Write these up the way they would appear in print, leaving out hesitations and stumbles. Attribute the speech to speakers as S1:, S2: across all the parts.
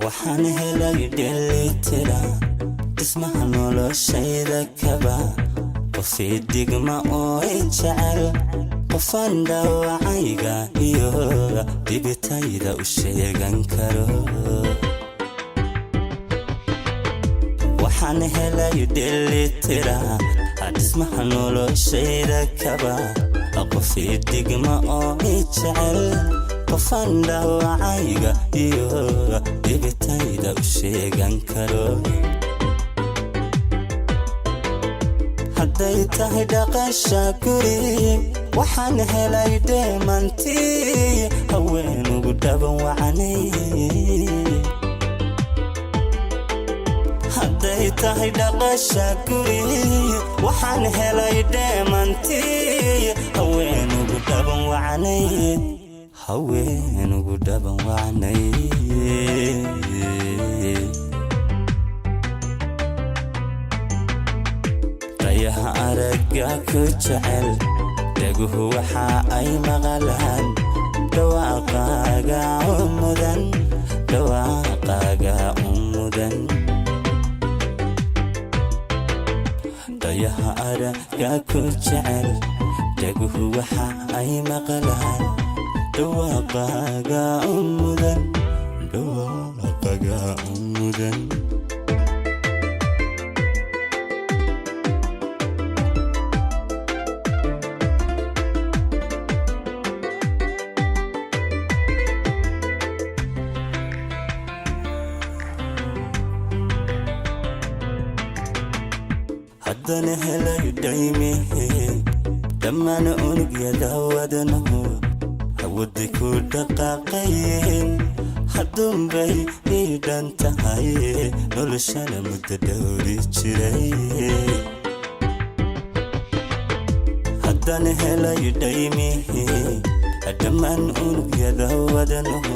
S1: waxaan helay dheelitira dhismaha noloshayda kaba qofii digma oo i jecel qofaan dhaawacayga iyo dhibitayda u sheegan karo waxaan helay dheelitira dhismaha noloshayda kaba qofii digma oo i jecel qofaan dhaawacayga iyo dhibitayda u sheegan karo hadday tahay dhaqasha guri waxaan helay dheemantii haweenugu dhaban wacanay hadday tahay dhaqasha guri waxaan helay dheemantii haweenugu dhaban wacanay haweenugu dhaban wacanay rayaha aragga ku jecel dhaguhu waxa ay maqalaan dhawaaqaaga umudan rayaha aragga ku jecel dhaguhu waxa ay maqalaan dhawaaqaaga umudan haddana helay dhaymihi dhammaan unugyada wadnahu hawadi ku dhaqaaqayeen hadduunbay ii dhan tahay noloshana muddo dhowri jiray haddana helay dhaymihi dhammaan unugyada wadnahu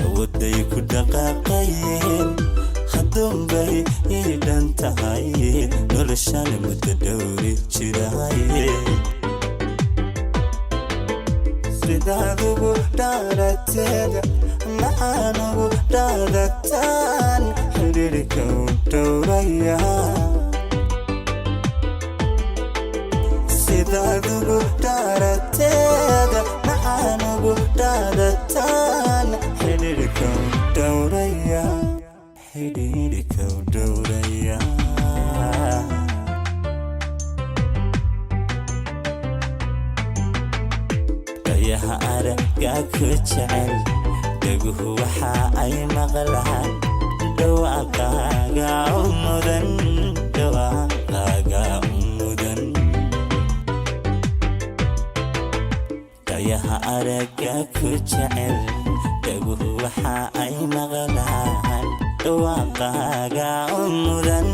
S1: hawaday ku dhaqaaqayeen hadduunbay ii dhan tahay noloshana muddo dhowri jiray sidaadugu dhaarateeda macaanugu dhaadataan xidhiirka u dhowraya sidaadugu dhaarateeda macaanugu dhaadataan xidhiirka u dhowraya rayaha aragga ku jecel dhaguhu waxa ay maqlaan dhawaaqaaga umudan rayaha aragga ku jecel dhaguhu waxa ay maqlaan dhawaaqaaga umudan